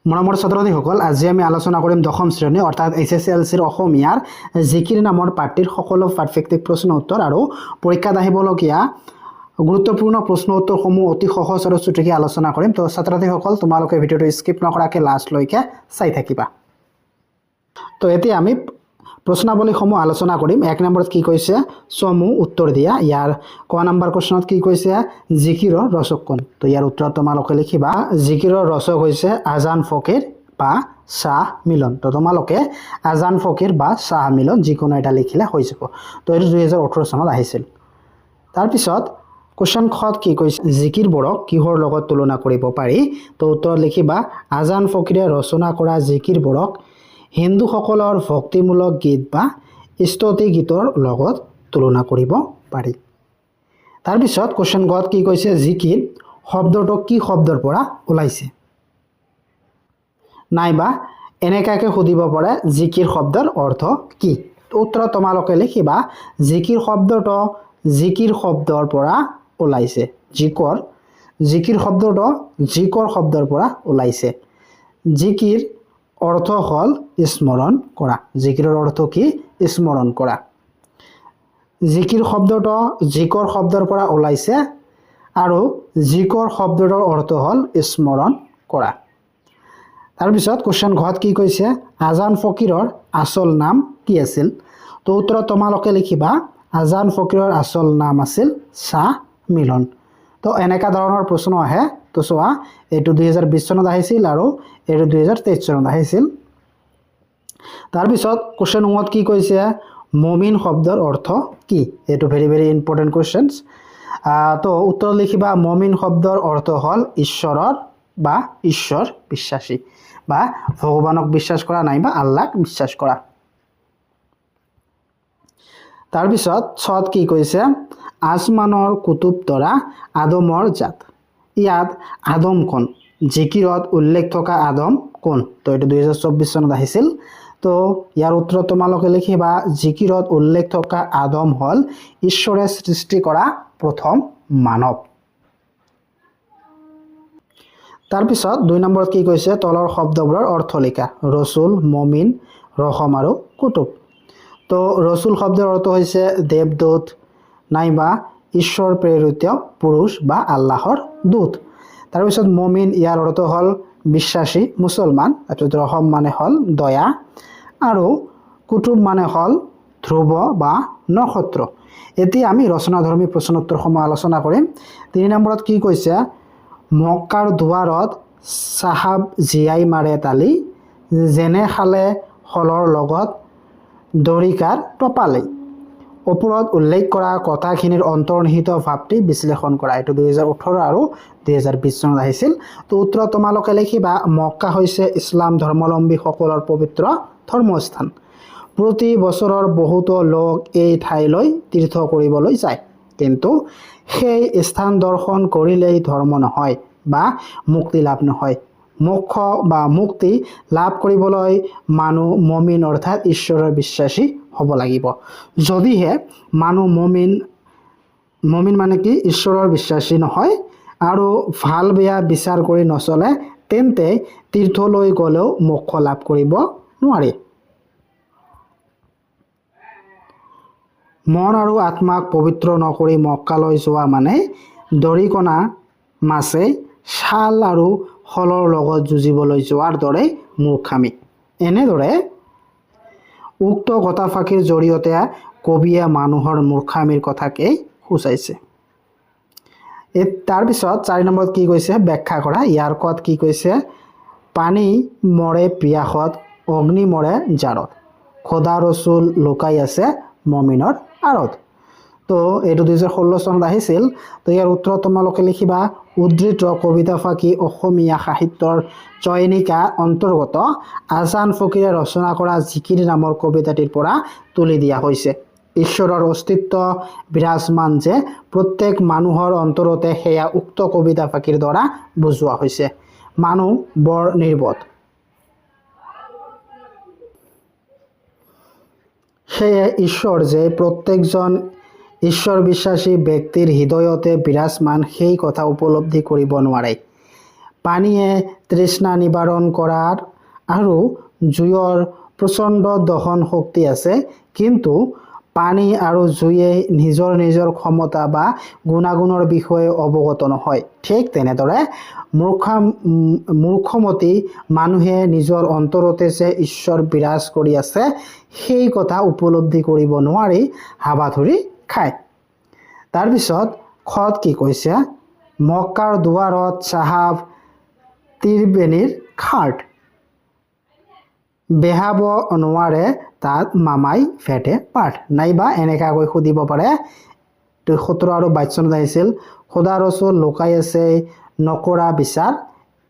মৰমৰ ছাত্ৰ-ছাত্ৰীসকল, আজি আমি আলোচনা কৰিম দশম শ্ৰেণী অৰ্থাৎ HSLCৰ অসমীয়াৰ জিকিৰ নামৰ পাঠটিৰ সকলো পাৰফেক্ট প্ৰশ্ন উত্তৰ আৰু পৰীক্ষাত আহিবলগীয়া গুৰুত্বপূৰ্ণ প্ৰশ্ন উত্তৰসমূহ অতি সহজ আৰু চুটিকৈ আলোচনা কৰিম। তো ছাত্ৰ-ছাত্ৰীসকল, তোমালোকে ভিডিঅ'টো স্কিপ নকৰাকৈ লাষ্টলৈকে চাই থাকিবা। তো এতিয়া আমি প্ৰশ্নাৱলীসমূহ আলোচনা কৰিম। 1 নম্বৰত কি কৈছে, চমু উত্তৰ দিয়া। ইয়াৰ ক নম্বৰ প্ৰশ্নত কি কৈছে, জিকিৰৰ ৰচক কোন? তো ইয়াৰ উত্তৰত তোমালোকে লিখিবা, জিকিৰৰ ৰচক হৈছে আজান ফকীৰ বা শাহ মিলন। তো তোমালোকে আজান ফকীৰ বা শাহ মিলন যিকোনো এটা লিখিলে হৈ যাব। তো এইটো 2018 চনত আহিছিল। তাৰপিছত কোৱেশ্যন খত কি কৈছে, জিকিৰবোৰক কিহৰ লগত তুলনা কৰিব পাৰি? তো উত্তৰত লিখিবা, আজান ফকীৰে ৰচনা কৰা জিকিৰবোৰক হিন্দুসকলৰ ভক্তিমূলক গীত বা স্তুতি গীতৰ লগত তুলনা কৰিব পাৰি। তাৰপিছত কোৱেশ্যন গত কি কৈছে, জিকিৰ শব্দটো কি শব্দৰ পৰা ওলাইছে? নাইবা এনেকাকে সুধিব পাৰে, জিকিৰ শব্দৰ অৰ্থ কি? উত্তৰত তোমালোকে লিখিবা, জিকিৰ শব্দটো জিকিৰ শব্দৰ পৰা ওলাইছে। জিকিৰ শব্দটো জিকৰ শব্দৰ পৰা ওলাইছে। জিকিৰ অৰ্থ হ'ল স্মৰণ কৰা। জিকিৰৰ অৰ্থ কি? স্মৰণ কৰা। জিকিৰ শব্দটো জিকৰ শব্দৰ পৰা ওলাইছে আৰু জিকৰ শব্দটোৰ অৰ্থ হ'ল স্মৰণ কৰা। তাৰপিছত কোৱেশ্যন ঘত কি কৈছে, আজান ফকীৰৰ আচল নাম কি আছিল? তো উত্তৰত তোমালোকে লিখিবা, আজান ফকীৰৰ আচল নাম আছিল শাহ মিলন। তো এনেকা ধৰণৰ প্ৰশ্ন আহে। তো চোৱা, এইটো 2020 চনত আহিছিল আৰু এইটো 2023 চনত আহিছিল। তাৰপিছত কোৱেশ্যন ওৱাত কি কৈছে, মমিন শব্দৰ অৰ্থ কি? এইটো ভেৰি ইম্পৰ্টেণ্ট কুৱেশ্যনছ। তো উত্তৰ লিখিবা, মমিন শব্দৰ অৰ্থ হ'ল ঈশ্বৰৰ বা ঈশ্বৰ বিশ্বাসী বা ভগৱানক বিশ্বাস কৰা নাইবা আল্লাহক বিশ্বাস কৰা। তাৰপিছত ছত কি কৈছে, আসমানৰ কুতুব তৰা আদমৰ জাত। ইয়াত আদম কোন? জিকিৰত উল্লেখ থকা আদম কোন? তো এইটো 2024 চনত আহিছিল। তো ইয়াৰ উত্তৰত তোমালোকে লিখিবা, জিকিৰত উল্লেখ থকা আদম হ'ল ঈশ্বৰে সৃষ্টি কৰা প্ৰথম মানৱ। তাৰপিছত 2 নম্বৰত কি কৈছে, তলৰ শব্দবোৰৰ অৰ্থ লিখা। ৰচুল, মমিন, ৰহম আৰু কুতুব। তো ৰচুল শব্দৰ অৰ্থ হৈছে দেৱদূত নাইবা ঈশ্বৰ প্ৰেৰিত পুৰুষ বা আল্লাহৰ দূত। তাৰপিছত মমিন, ইয়াৰ অৰ্থ হ'ল বিশ্বাসী মুছলমান। তাৰপিছত ৰহম মানে হ'ল দয়া আৰু কুতুব মানে হ'ল ধ্ৰুৱ বা নক্ষত্ৰ। এতিয়া আমি ৰচনাধৰ্মী প্ৰশ্ন উত্তৰসমূহ আলোচনা কৰিম। 3 নম্বৰত কি কৈছে, মক্কাৰ দুৱাৰত চাহাব জীয়াই মাৰে তালি, যেনে খালে শলৰ লগত দৰিকাৰ টপালি। ওপৰত উল্লেখ কৰা কথাখিনিৰ অন্তৰ্নিহিত ভাৱটি বিশ্লেষণ কৰা। এইটো 2018 আৰু 2020 চনত আহিছিল। তো উত্তৰত তোমালোকে লিখিবা, মক্কা হৈছে ইছলাম ধৰ্মাৱলম্বীসকলৰ পবিত্ৰ ধৰ্মস্থান। প্ৰতি বছৰৰ বহুতো লোক এই ঠাইলৈ তীৰ্থ কৰিবলৈ যায়, কিন্তু সেই স্থান দৰ্শন কৰিলেই ধৰ্ম নহয় বা মুক্তি লাভ নহয়। মোক্ষ বা মুক্তি লাভ কৰিবলৈ মানুহ মমিন অৰ্থাৎ ঈশ্বৰৰ বিশ্বাসী হ'ব লাগিব। যদিহে মানুহ মমিন মানে কি, ঈশ্বৰৰ বিশ্বাসী নহয় আৰু ভাল বেয়া বিচাৰ কৰি নচলে, তেন্তে তীৰ্থলৈ গ'লেও মোক্ষ লাভ কৰিব নোৱাৰে। মন আৰু আত্মাক পবিত্ৰ নকৰি মক্কালৈ যোৱা মানে দৰিকণা মাছে শাল আৰু শলৰ লগত যুঁজিবলৈ যোৱাৰ দৰে মূৰ্খামি। এনেদৰে উক্ত কথাফাঁকিৰ জৰিয়তে কবিয়ে মানুহৰ মূৰ্খামিৰ কথাকেই সূচাইছে। তাৰপিছত 4 নম্বৰত কি কৈছে, ব্যাখ্যা কৰা। ইয়াৰ কত কি কৈছে, পানী মৰে পিয়াসত, অগ্নি মৰে জাৰত, খোদা ৰচুল লুকাই আছে মমিনৰ আঁৰত। তো এইটো 2016 চনত আহিছিল। তো ইয়াৰ উত্তৰত তোমালোকে লিখিবা, উদ্ধৃত কবিতা ফাঁকি অসমীয়া সাহিত্যৰ চয়নিকা অন্তৰ্গত আজান ফকীৰে ৰচনা কৰা জিকিৰ নামৰ কবিতাটিৰ পৰা তুলি দিয়া হৈছে। ঈশ্বৰৰ অস্তিত্ব বিৰাজমান যে প্ৰত্যেক মানুহৰ অন্তৰতে, সেয়া উক্ত কবিতা ফাঁকিৰ দ্বাৰা বুজোৱা হৈছে। মানুহ বৰ নিৰ্বোধ, সেয়ে ঈশ্বৰ যে প্ৰত্যেকজন ঈশ্বৰ বিশ্বাসী ব্যক্তিৰ হৃদয়তে বিৰাজমান, সেই কথা উপলব্ধি কৰিব নোৱাৰে। পানীয়ে তৃষ্ণা নিবাৰণ কৰাৰ আৰু জুইৰ প্ৰচণ্ড দহন শক্তি আছে, কিন্তু পানী আৰু জুয়ে নিজৰ নিজৰ ক্ষমতা বা গুণাগুণৰ বিষয়ে অৱগত নহয়। ঠিক তেনেদৰে মূৰ্খমতী মানুহে নিজৰ অন্তৰতে যে ঈশ্বৰ বিৰাজ কৰি আছে সেই কথা উপলব্ধি কৰিব নোৱাৰি হাবাথুৰি খায়। তাৰপিছত খত কি কৈছে? মক্কাৰ দুৱাৰত চাহাব ত্ৰিবেণীৰ খাট, বেহাব নোৱাৰে তাত মামাই ফেটে পাঠ। নাইবা এনেকাকৈ সুধিব পাৰে। 17 আৰু 22 চনত আহিছিল, খোদা ৰচুল লুকাই আছে নকৰা বিচাৰ,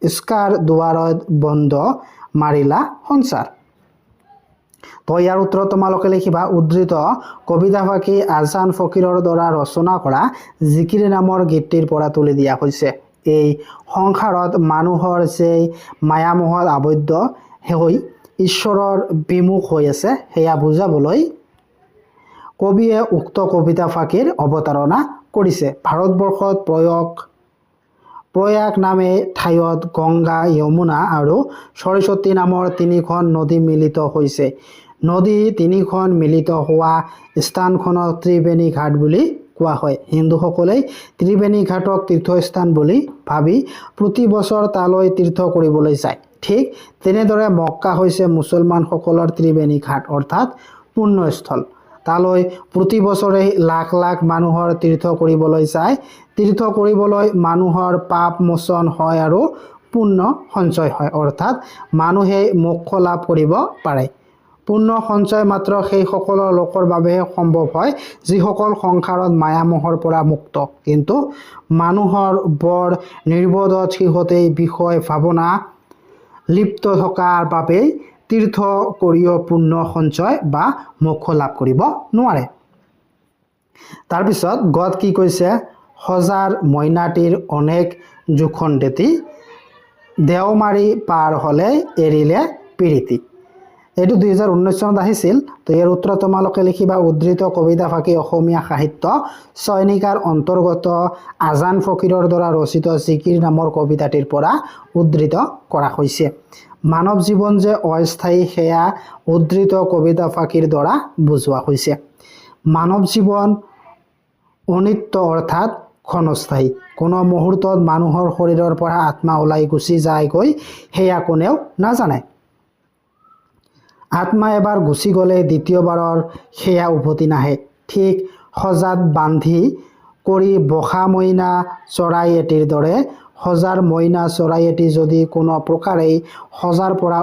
ইস্কাৰ দুৱাৰত বন্ধ মাৰিলা সঞ্চাৰ। তো ইয়াৰ উত্তৰত তোমালোকে লিখিবা, উদ্ধৃত কবিতাফাকি আজান ফকীৰৰ দ্বাৰা ৰচনা কৰা জিকিৰ নামৰ গীতটিৰ পৰা তুলি দিয়া হৈছে। এই সংসাৰত মানুহৰ যে মায়ামোহত আবদ্ধ হৈ ঈশ্বৰৰ বিমুখ হৈ আছে সেয়া বুজাবলৈ কবিয়ে উক্ত কবিতাফাকিৰ অৱতাৰণা কৰিছে। ভাৰতবৰ্ষত প্ৰয়াগ নামে ঠাইত গংগা, যমুনা আৰু সৰস্বতী নামৰ 3খন নদী মিলিত হৈছে। নদী 3খন মিলিত হোৱা স্থানখনক ত্ৰিবেণী ঘাট বুলি কোৱা হয়। হিন্দুসকলে ত্ৰিবেণী ঘাটক তীৰ্থস্থান বুলি ভাবি প্ৰতি বছৰ তালৈ তীৰ্থ কৰিবলৈ যায়। ঠিক তেনেদৰে মক্কা হৈছে মুছলমানসকলৰ ত্ৰিবেণী ঘাট অৰ্থাৎ পুণ্যস্থল। তালৈ প্ৰতি বছৰে লাখ লাখ মানুহৰ তীৰ্থ কৰিবলৈ যায়। তীৰ্থ কৰিবলৈ মানুহৰ পাপ মোচন হয় আৰু পুণ্য সঞ্চয় হয়, অৰ্থাৎ মানুহে মোক্ষ লাভ কৰিব পাৰে। পুণ্য সঞ্চয় মাত্ৰ সেই সকল লোকৰ বাবেহে সম্ভৱ হয় যিসকল সংসাৰত মায়ামোহৰ পৰা মুক্ত। কিন্তু মানুহৰ বৰ নিৰ্বোধত সিহঁতে বিষয় ভাৱনা লিপ্ত থকাৰ বাবেই তীৰ্থ কৰিও পুণ্য সঞ্চয় বা মোক্ষ লাভ কৰিব নোৱাৰে। তাৰপিছত গত কি কৈছে? সজাৰ মইনাটিৰ অনেক জোখন দেতি, দেওমাৰি পাৰ হ'লে এৰিলে পিৰিতি। এইটো 2019 চনত আহিছিল। তো ইয়াৰ উত্তৰ তোমালোকে লিখিবা, উদ্ধৃত কবিতাফাকি অসমীয়া সাহিত্য চয়নিকাৰ অন্তৰ্গত আজান ফকীৰৰ দ্বাৰা ৰচিত জিকিৰ নামৰ কবিতাটিৰ পৰা উদ্ধৃত কৰা হৈছে। মানৱ জীৱন যে অস্থায়ী সেয়া উদ্ধৃত কবিতাফাকিৰ দ্বাৰা বুজোৱা হৈছে। মানৱ জীৱন অনিত্য অৰ্থাৎ ক্ষণস্থায়ী। কোনো মুহূৰ্তত মানুহৰ শৰীৰৰ পৰা আত্মা ওলাই গুচি যায়গৈ সেয়া কোনেও নাজানে। আত্মা এবাৰ গুচি গ'লে দ্বিতীয়বাৰৰ সেয়া উভতি নাহে। ঠিক সজাত বান্ধি কৰি বসা মইনা চৰাই এটিৰ দৰে সজাৰ মইনা চৰাই এটি যদি কোনো প্ৰকাৰেই সজাৰ পৰা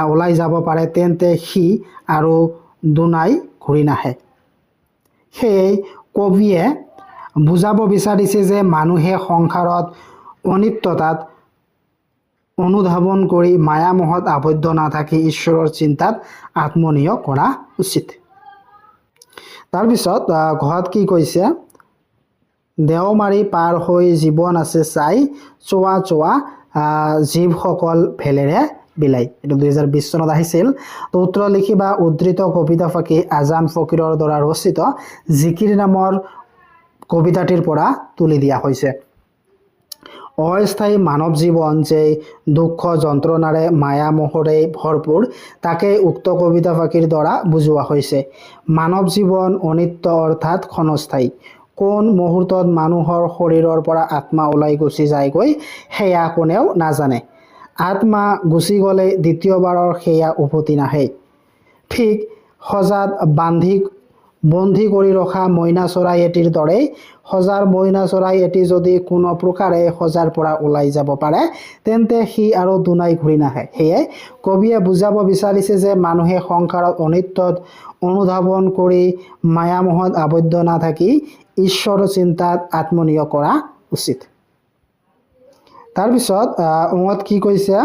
ওলাই যাব পাৰে তেন্তে সি আৰু দুনাই ঘূৰি নাহে। সেয়ে কবিয়ে বুজাব বিচাৰিছে যে মানুহে সংসাৰত অনিত্যতাত অনুধাৱন কৰি মায়ামোহত আবদ্ধ নাথাকি ঈশ্বৰৰ চিন্তাত আত্মনিয়োগ কৰা উচিত। তাৰপিছত ঘৰত কি কৈছে? দেওমাৰি পাৰ হৈ জীৱন আছে চাই, চোৱা চোৱা জীৱসকল ভেলেৰে বিলাই। এইটো 2020 চনত আহিছিল। তো উত্তৰ লিখিবা, উদ্ধৃত কবিতাফাকি আজান ফকীৰৰ দ্বাৰা ৰচিত জিকিৰ নামৰ কবিতাটিৰ পৰা তুলি দিয়া হৈছে। অস্থায়ী মানৱ জীৱন যে দুঃখ যন্ত্ৰণাৰে মায়ামোহৰে ভৰপূৰ তাকেই উক্ত কবিতাফাকিৰ দ্বাৰা বুজোৱা হৈছে। মানৱ জীৱন অনিত্য অৰ্থাৎ ক্ষণস্থায়ী। কোন মুহূৰ্তত মানুহৰ শৰীৰৰ পৰা আত্মা ওলাই গুচি যায়গৈ সেয়া কোনেও নাজানে। আত্মা গুচি গ'লে দ্বিতীয়বাৰৰ সেয়া উভতি নাহে। ঠিক সজাত বন্দী কৰি ৰখা মইনা চৰাই এটিৰ দৰেই সজাৰ মইনা চৰাই এটি যদি কোনো প্ৰকাৰে সজাৰ পৰা ওলাই যাব পাৰে তেন্তে সি আৰু দুনাই ঘূৰি নাহে। সেয়ে কবিয়ে বুজাব বিচাৰিছে যে মানুহে সংসাৰত অনিত্যত অনুধাৱন কৰি মায়ামোহত আবদ্ধ নাথাকি ঈশ্বৰৰ চিন্তাত আত্মনিয়োগ কৰা উচিত। তাৰপিছত অঙত কি কৈছে?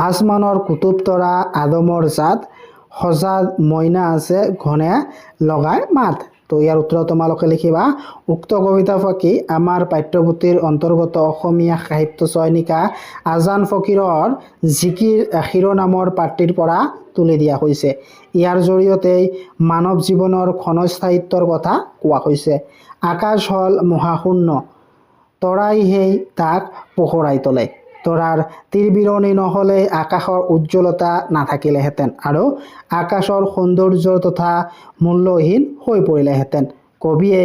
আসমানৰ কুতুব তৰা আদমৰ জাত, সজাত মইনা আছে ঘনে লগাই মাত। তো ইয়াৰ উত্তৰ তোমালোকে লিখিবা, উক্ত কবিতাফাকি আমাৰ পাঠ্যপুথিৰ অন্তৰ্গত অসমীয়া সাহিত্য চয়নিকা আজান ফকীৰৰ জিকিৰ শিৰোনামৰ পাঠটিৰ পৰা তুলি দিয়া হৈছে। ইয়াৰ জৰিয়তে মানৱ জীৱনৰ ক্ষণস্থায়িত্বৰ কথা কোৱা হৈছে। আকাশ হ'ল মহাশূন্য, তৰাইহে তাক পোহৰাই তোলে। তৰাৰ তীৰবিৰণি নহ'লে আকাশৰ উজ্জ্বলতা নাথাকিলেহেঁতেন আৰু আকাশৰ সৌন্দৰ্য তথা মূল্যহীন হৈ পৰিলেহেঁতেন। কবিয়ে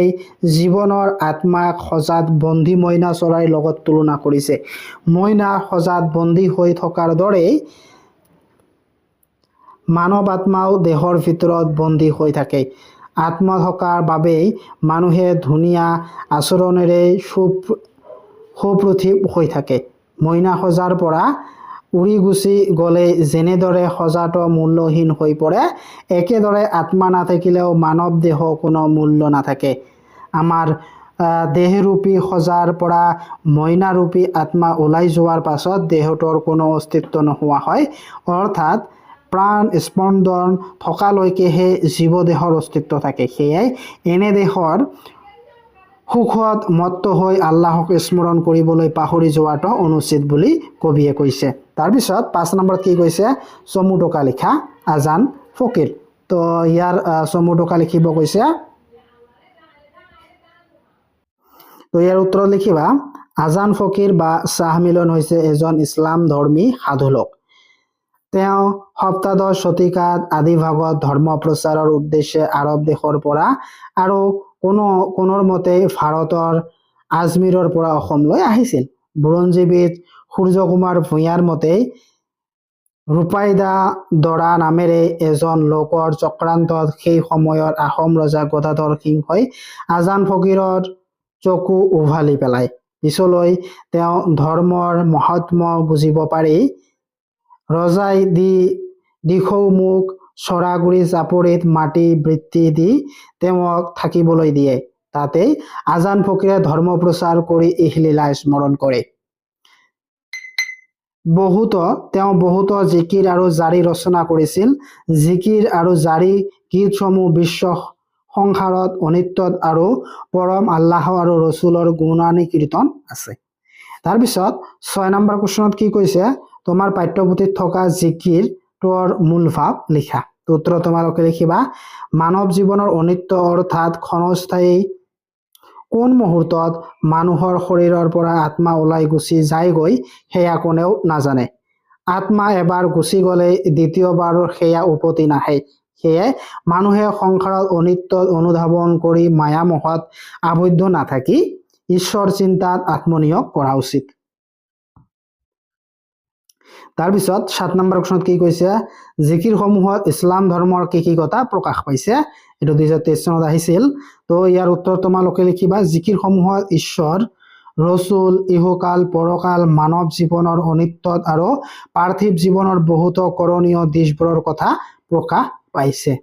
জীৱনৰ আত্মাক সজাত বন্দী মইনা চৰাইৰ লগত তুলনা কৰিছে। মইনা সজাত বন্দী হৈ থকাৰ দৰেই মানৱ আত্মাও দেহৰ ভিতৰত বন্দী হৈ থাকে। আত্মা থকাৰ বাবেই মানুহে ধুনীয়া আচৰণেৰে সুপ্ৰতিভ হৈ থাকে। মইনা সজাৰ পৰা উৰি গুচি গ'লে যেনেদৰে সজাটো মূল্যহীন হৈ পৰে, একেদৰে আত্মা নাথাকিলেও মানৱ দেহ কোনো মূল্য নাথাকে। আমাৰ দেহৰূপী সজাৰ পৰা মইনাৰূপী আত্মা ওলাই যোৱাৰ পাছত দেহটোৰ কোনো অস্তিত্ব নোহোৱা হয়। অৰ্থাৎ প্ৰাণ স্পন্দন থকালৈকেহে জীৱদেহৰ অস্তিত্ব থাকে। সেয়াই এনে দেহৰ সুখত মত্ত হৈ আল্লাহক স্মৰণ কৰিবলৈ পাহৰি যোৱাটো অনুচিত বুলি কবিয়ে কৈছে। তাৰপিছত 5 নম্বৰত কি কৈছে? চমু টোকা লিখা আজান ফকীৰ। তো ইয়াৰ চমু টোকা লিখিব কৈছে। তো ইয়াৰ উত্তৰত লিখিবা, আজান ফকীৰ বা শ্বাহ মিলন হৈছে এজন ইছলাম ধৰ্মী সাধু লোক। তেওঁ সপ্তাদশ শতিকাত আদিভাগত ধৰ্ম প্ৰচাৰৰ উদ্দেশ্যে আৰৱ দেশৰ পৰা আৰু কোনোৰ মতে ভাৰতৰ আজমিৰৰ পৰা অসমলৈ আহিছিল। বুৰঞ্জীবিদ সূৰ্যকুমাৰ ভূঞাৰ মতে ৰূপাইদা দৰা নামেৰে এজন লোকৰ চক্ৰান্তত সেই সময়ৰ আহোম ৰজা গদাধৰ সিংহই আজান ফকীৰৰ চকু উভালি পেলায়। পিছলৈ তেওঁ ধৰ্মৰ মহাত্ম্য বুজিব পাৰি ৰজাই দিখৌমুখ চৰাগুৰি চাপৰিত মাটি বৃত্তি দি তেওঁক থাকিবলৈ দিয়ে। তাতেই আজান ফকীৰে ধৰ্ম প্ৰচাৰ কৰি ইহলীলা স্মৰণ কৰে। তেওঁ বহুতো জিকিৰ আৰু জাৰি ৰচনা কৰিছিল। জিকিৰ আৰু জাৰি গীতসমূহ বিশ্ব সংসাৰত অনিত্যত আৰু পৰম আল্লাহ আৰু ৰচুলৰ গুণানী কীৰ্তন আছে। তাৰপিছত 6 নম্বৰ কুৱেশ্যনত কি কৈছে? তোমাৰ পাঠ্যপুথিত থকা জিকিৰটোৰ মূল ভাৱ লিখা। উত্তৰত তোমালোকে লিখিবা, মানৱ জীৱনৰ অনিত্য অৰ্থাৎ ক্ষণস্থায়ী কোন মুহূৰ্তত মানুহৰ শৰীৰৰ পৰা আত্মা ওলাই গুচি যায়গৈ সেয়া কোনেও নাজানে। আত্মা এবাৰ গুচি গ'লে দ্বিতীয়বাৰ সেয়া উভতি নাহে। সেয়ে মানুহে সংসাৰত অনিত্য অনুধাৱন কৰি মায়ামোহত আবদ্ধ নাথাকি ঈশ্বৰ চিন্তাত আত্মনিয়োগ কৰা উচিত। তাৰপিছত 7 নম্বৰ কুৱেশ্যনত কি কৈছে? জিকিৰসমূহত ইছলাম ধৰ্মৰ কি কি কথা প্ৰকাশ পাইছে? এইটো 2023 চনত আহিছিল। তো ইয়াৰ উত্তৰ তোমালোকে লিখিবা, জিকিৰসমূহত ঈশ্বৰ, ৰচুল, ইহকাল পৰকাল, মানৱ জীৱনৰ অনিত্যত আৰু পাৰ্থিৱ জীৱনৰ বহুতো কৰণীয় দিশবোৰৰ কথা প্ৰকাশ পাইছে।